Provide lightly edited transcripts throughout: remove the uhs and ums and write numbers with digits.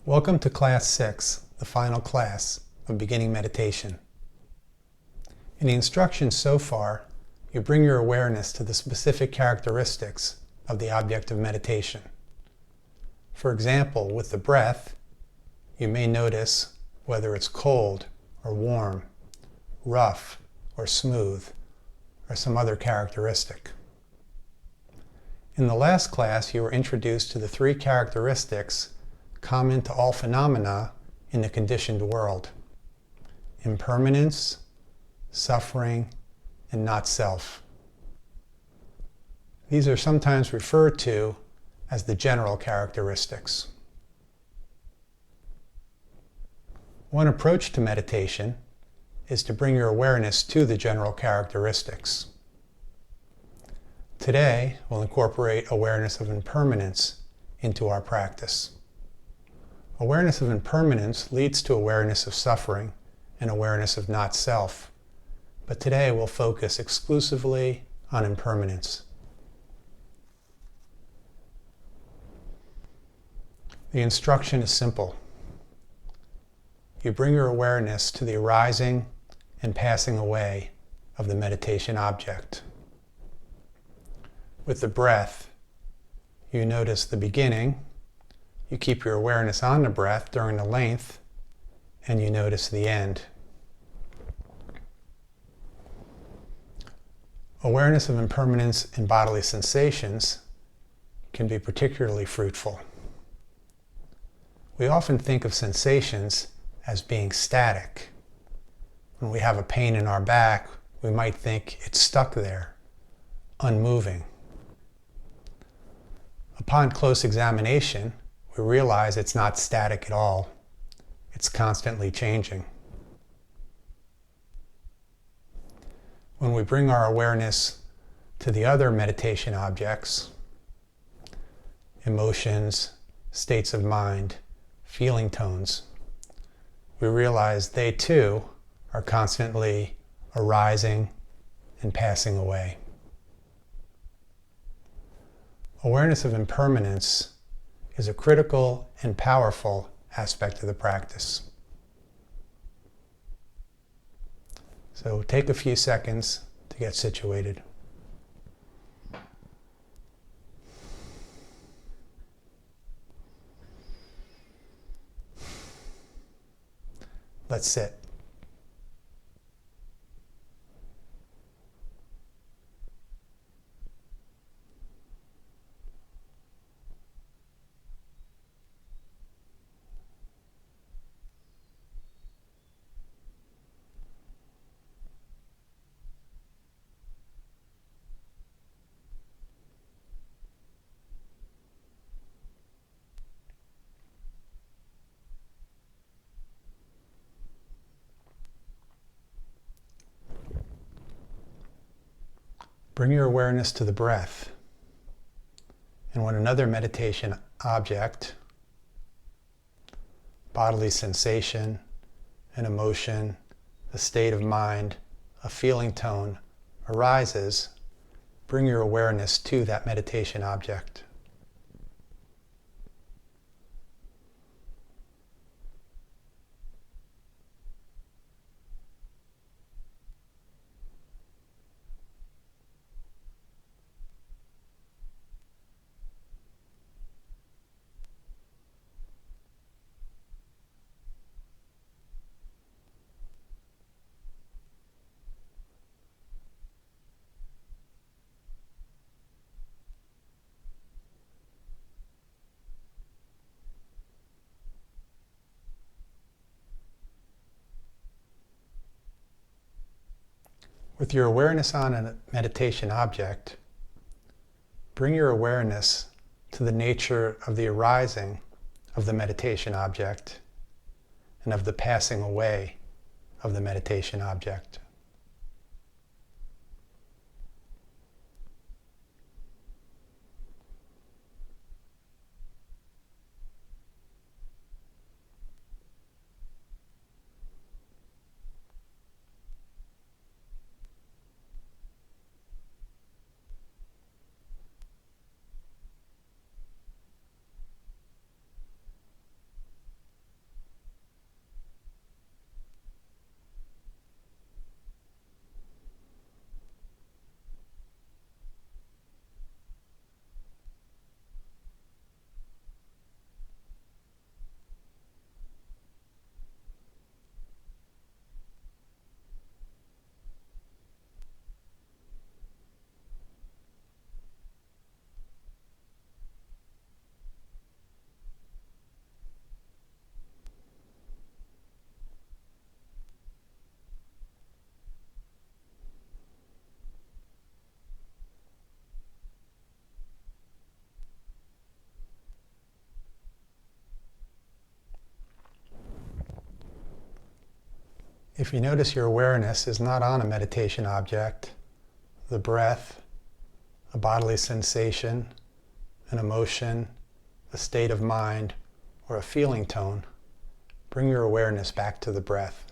Welcome to Class 6, the final class of beginning meditation. In the instructions so far, you bring your awareness to the specific characteristics of the object of meditation. For example, with the breath, you may notice whether it's cold or warm, rough or smooth, or some other characteristic. In the last class, you were introduced to the three characteristics common to all phenomena in the conditioned world: impermanence, suffering, and not self. These are sometimes referred to as the general characteristics. One approach to meditation is to bring your awareness to the general characteristics. Today, we'll incorporate awareness of impermanence into our practice. Awareness of impermanence leads to awareness of suffering and awareness of not self, but today we'll focus exclusively on impermanence. The instruction is simple. You bring your awareness to the arising and passing away of the meditation object. With the breath, you notice the beginning. You keep your awareness on the breath during the length, and you notice the end. Awareness of impermanence in bodily sensations can be particularly fruitful. We often think of sensations as being static. When we have a pain in our back, we might think it's stuck there, unmoving. Upon close examination, we realize it's not static at all. It's constantly changing. When we bring our awareness to the other meditation objects, emotions, states of mind, feeling tones, we realize they too are constantly arising and passing away. Awareness of impermanence is a critical and powerful aspect of the practice. So take a few seconds to get situated. Let's sit. Bring your awareness to the breath. And when another meditation object, bodily sensation, an emotion, a state of mind, a feeling tone arises, bring your awareness to that meditation object. With your awareness on a meditation object, bring your awareness to the nature of the arising of the meditation object and of the passing away of the meditation object. If you notice your awareness is not on a meditation object, the breath, a bodily sensation, an emotion, a state of mind, or a feeling tone, bring your awareness back to the breath.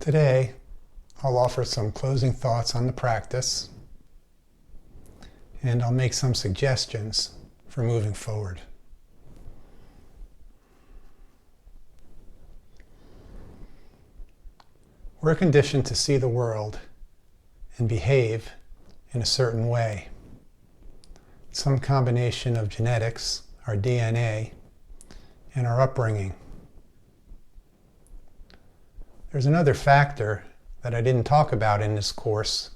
Today, I'll offer some closing thoughts on the practice, and I'll make some suggestions for moving forward. We're conditioned to see the world and behave in a certain way. Some combination of genetics, our DNA, and our upbringing. There's another factor that I didn't talk about in this course,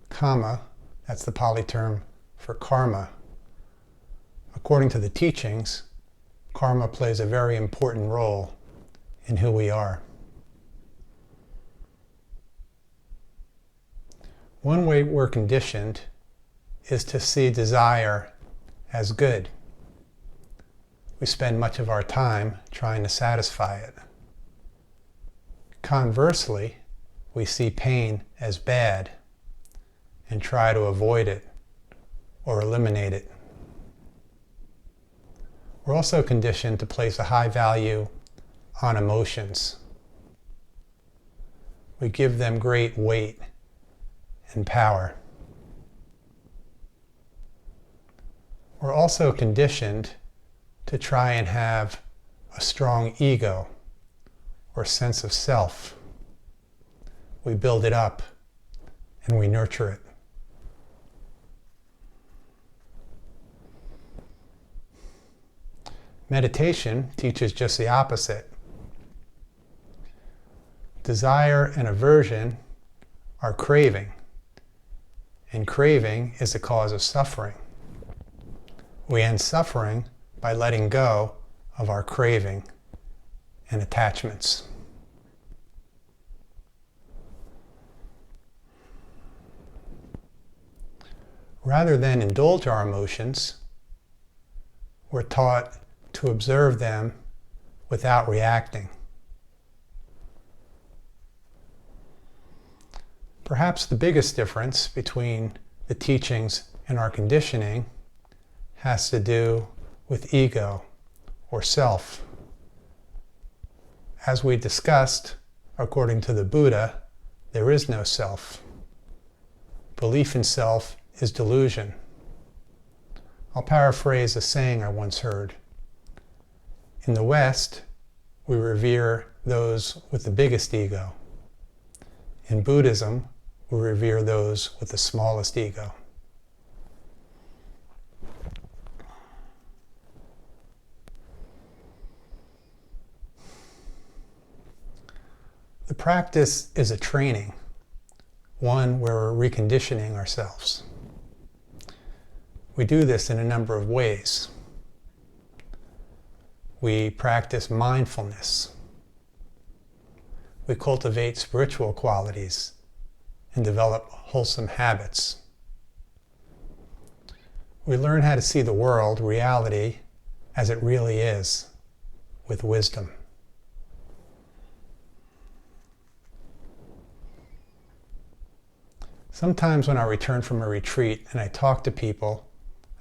kama, that's the Pali term for karma. According to the teachings, karma plays a very important role in who we are. One way we're conditioned is to see desire as good. We spend much of our time trying to satisfy it. Conversely, we see pain as bad and try to avoid it or eliminate it. We're also conditioned to place a high value on emotions. We give them great weight and power. We're also conditioned to try and have a strong ego or sense of self. We build it up and we nurture it. Meditation teaches just the opposite. Desire and aversion are craving, and craving is the cause of suffering. We end suffering by letting go of our craving and attachments. Rather than indulge our emotions, we're taught to observe them without reacting. Perhaps the biggest difference between the teachings and our conditioning has to do with ego or self. As we discussed, according to the Buddha, there is no self. Belief in self is delusion. I'll paraphrase a saying I once heard. In the West, we revere those with the biggest ego. In Buddhism, we revere those with the smallest ego. The practice is a training, one where we're reconditioning ourselves. We do this in a number of ways. We practice mindfulness. We cultivate spiritual qualities and develop wholesome habits. We learn how to see the world, reality, as it really is, with wisdom. Sometimes when I return from a retreat and I talk to people,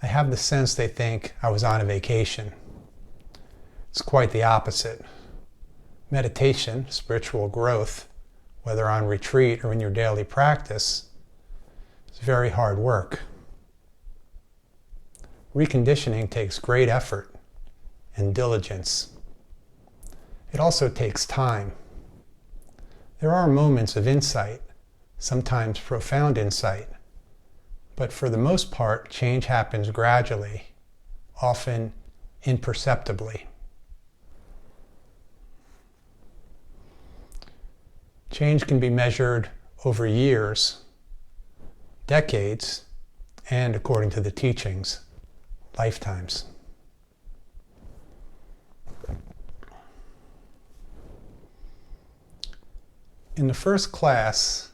I have the sense they think I was on a vacation. It's quite the opposite. Meditation, spiritual growth, whether on retreat or in your daily practice, is very hard work. Reconditioning takes great effort and diligence. It also takes time. There are moments of insight, sometimes profound insight, but for the most part, change happens gradually, often imperceptibly. Change can be measured over years, decades, and, according to the teachings, lifetimes. In the first class,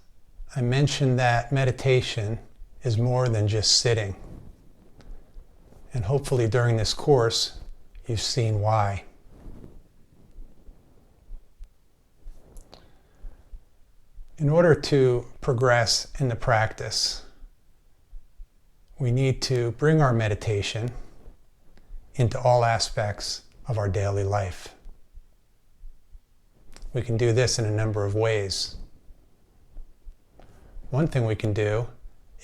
I mentioned that meditation is more than just sitting. And hopefully during this course, you've seen why. In order to progress in the practice, we need to bring our meditation into all aspects of our daily life. We can do this in a number of ways. One thing we can do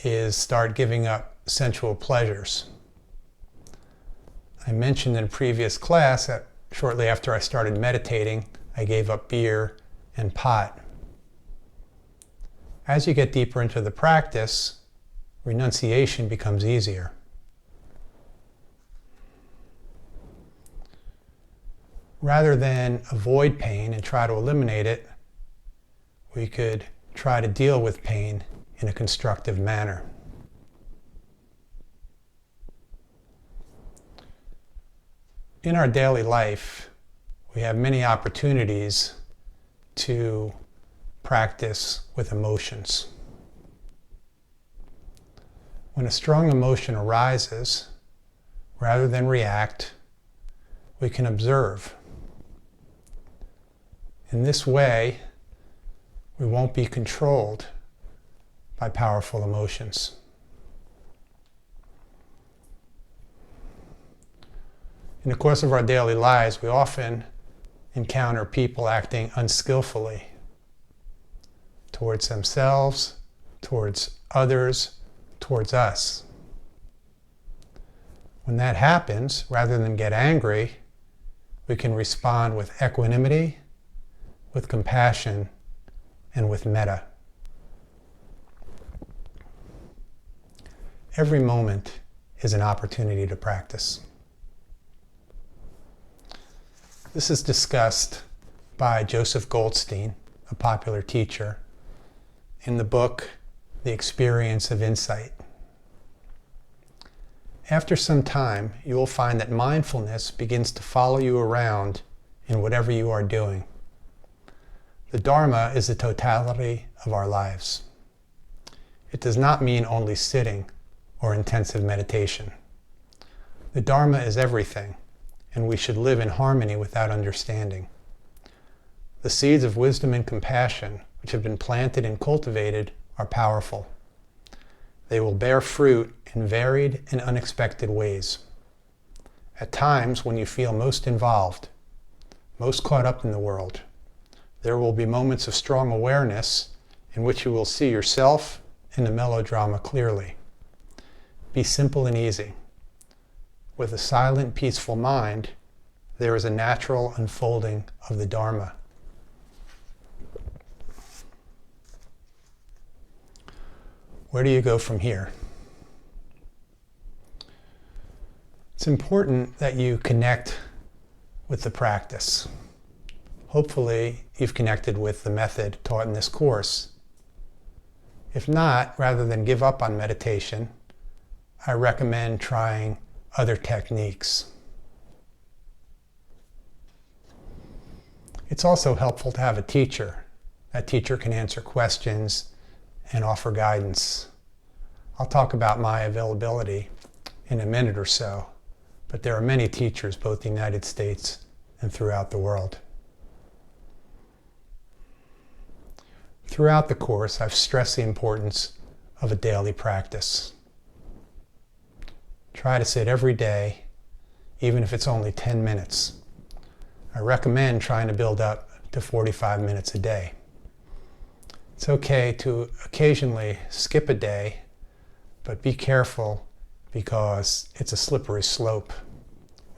is start giving up sensual pleasures. I mentioned in a previous class that shortly after I started meditating, I gave up beer and pot. As you get deeper into the practice, renunciation becomes easier. Rather than avoid pain and try to eliminate it, we could try to deal with pain in a constructive manner. In our daily life, we have many opportunities to practice with emotions. When a strong emotion arises, rather than react, we can observe. In this way, we won't be controlled by powerful emotions. In the course of our daily lives, we often encounter people acting unskillfully towards themselves, towards others, towards us. When that happens, rather than get angry, we can respond with equanimity, with compassion, and with metta. Every moment is an opportunity to practice. This is discussed by Joseph Goldstein, a popular teacher, in the book, The Experience of Insight. After some time, you will find that mindfulness begins to follow you around in whatever you are doing. The Dharma is the totality of our lives. It does not mean only sitting or intensive meditation. The Dharma is everything, and we should live in harmony with that understanding. The seeds of wisdom and compassion, which have been planted and cultivated, are powerful. They will bear fruit in varied and unexpected ways. At times, when you feel most involved, most caught up in the world, there will be moments of strong awareness in which you will see yourself and the melodrama clearly. Be simple and easy. With a silent, peaceful mind, there is a natural unfolding of the Dharma. Where do you go from here? It's important that you connect with the practice. Hopefully, you've connected with the method taught in this course. If not, rather than give up on meditation, I recommend trying other techniques. It's also helpful to have a teacher. That teacher can answer questions and offer guidance. I'll talk about my availability in a minute or so, but there are many teachers both in the United States and throughout the world. Throughout the course, I've stressed the importance of a daily practice. Try to sit every day, even if it's only 10 minutes. I recommend trying to build up to 45 minutes a day. It's okay to occasionally skip a day, but be careful because it's a slippery slope.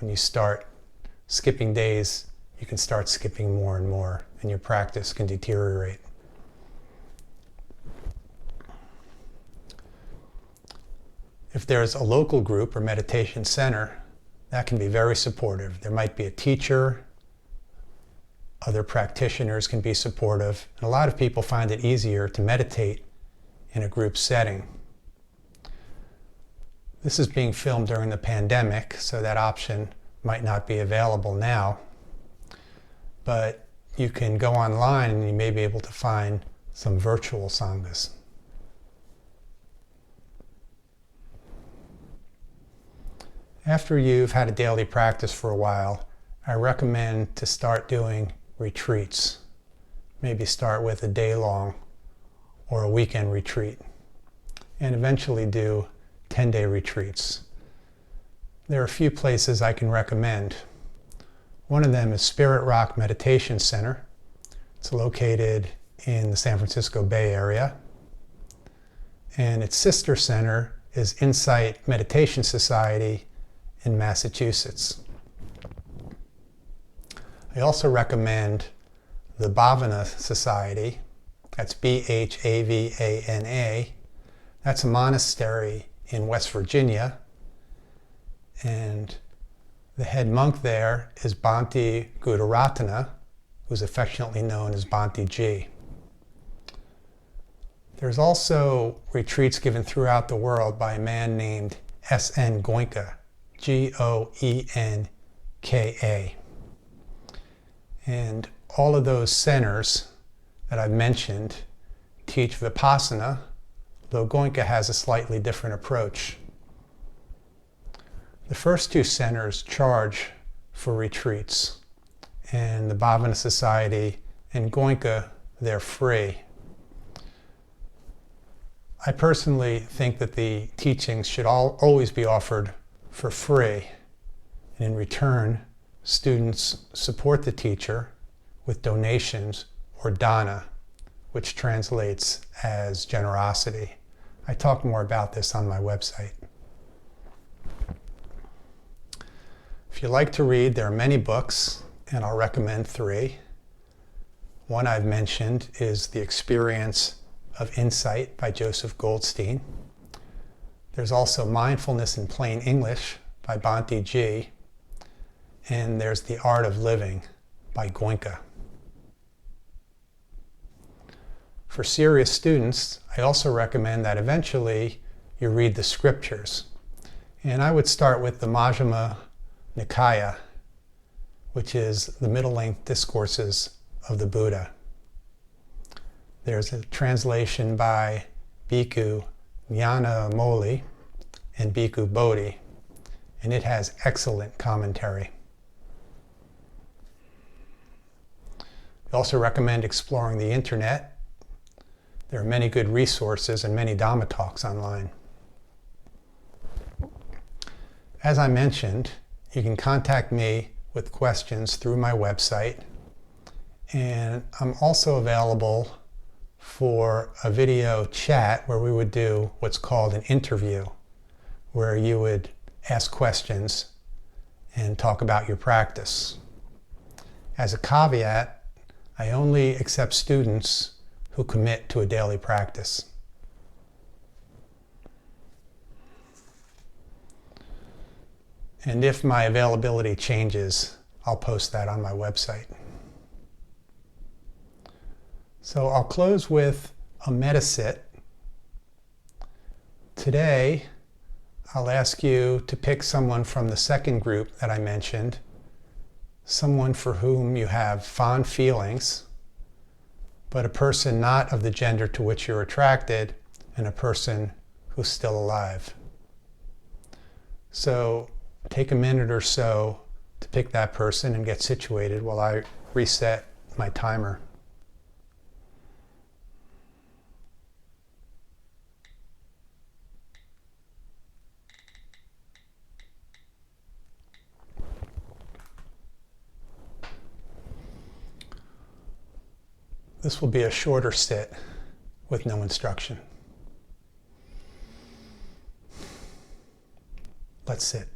When you start skipping days, you can start skipping more and more, and your practice can deteriorate. If there's a local group or meditation center, that can be very supportive. There might be a teacher, other practitioners can be supportive, and a lot of people find it easier to meditate in a group setting. This is being filmed during the pandemic, so that option might not be available now, but you can go online and you may be able to find some virtual sanghas. After you've had a daily practice for a while, I recommend to start doing retreats. Maybe start with a day-long or a weekend retreat, and eventually do 10-day retreats. There are a few places I can recommend. One of them is Spirit Rock Meditation Center. It's located in the San Francisco Bay Area. and its sister center is Insight Meditation Society in Massachusetts. I also recommend the Bhavana Society. That's Bhavana. That's a monastery in West Virginia, and the head monk there is Bhante Gudaratana, who's affectionately known as Bhante G. There's also retreats given throughout the world by a man named S.N. Goenka, Goenka. And all of those centers that I've mentioned teach Vipassana, though Goenka has a slightly different approach. The first two centers charge for retreats, and the Bhavana Society and Goenka, they're free. I personally think that the teachings should always be offered for free. And in return, students support the teacher with donations or dana, which translates as generosity. I talk more about this on my website. If you like to read, there are many books, and I'll recommend 3. One I've mentioned is The Experience of Insight by Joseph Goldstein. There's also Mindfulness in Plain English by Bhante G. And there's The Art of Living by Goenka. For serious students, I also recommend that eventually you read the scriptures. And I would start with the Majjhima Nikaya, which is the middle-length discourses of the Buddha. There's a translation by Bhikkhu Nyanamoli and Bhikkhu Bodhi, and it has excellent commentary. I also recommend exploring the internet. There are many good resources and many Dhamma talks online. As I mentioned, you can contact me with questions through my website, and I'm also available for a video chat where we would do what's called an interview, where you would ask questions and talk about your practice. As a caveat, I only accept students who commit to a daily practice. And if my availability changes, I'll post that on my website. So I'll close with a metasit. Today, I'll ask you to pick someone from the second group that I mentioned, someone for whom you have fond feelings, but a person not of the gender to which you're attracted, and a person who's still alive. So take a minute or so to pick that person and get situated while I reset my timer. This will be a shorter sit with no instruction. Let's sit.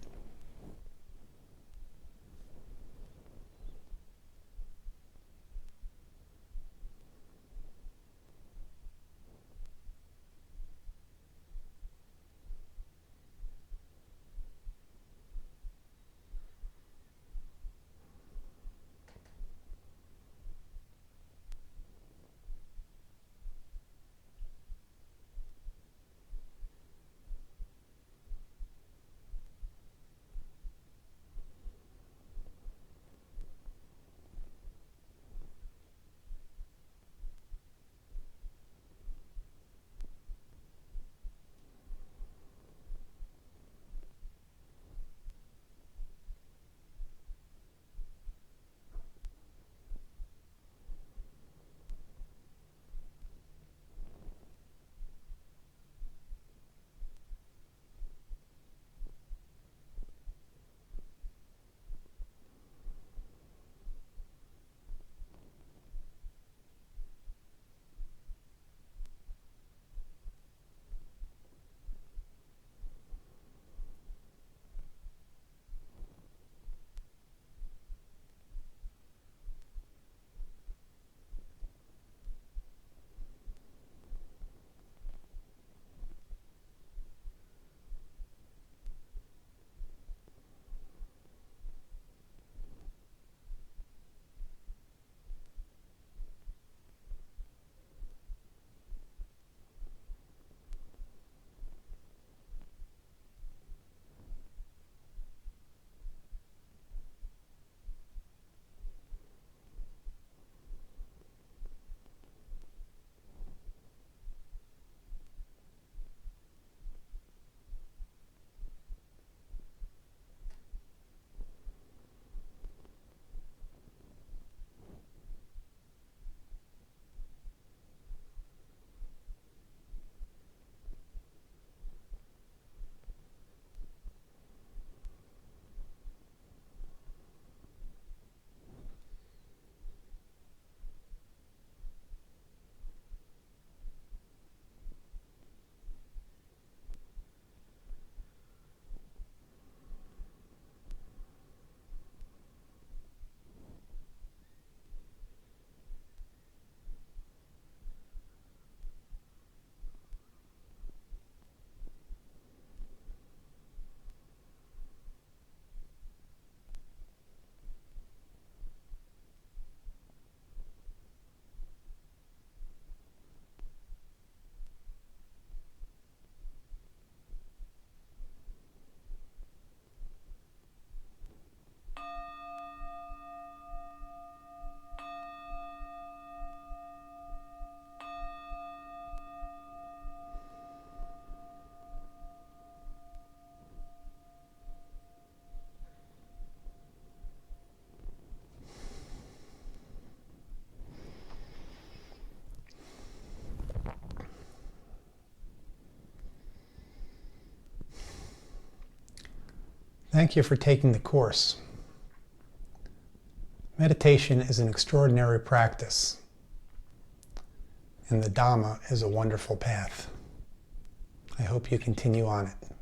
Thank you for taking the course. Meditation is an extraordinary practice, and the Dhamma is a wonderful path. I hope you continue on it.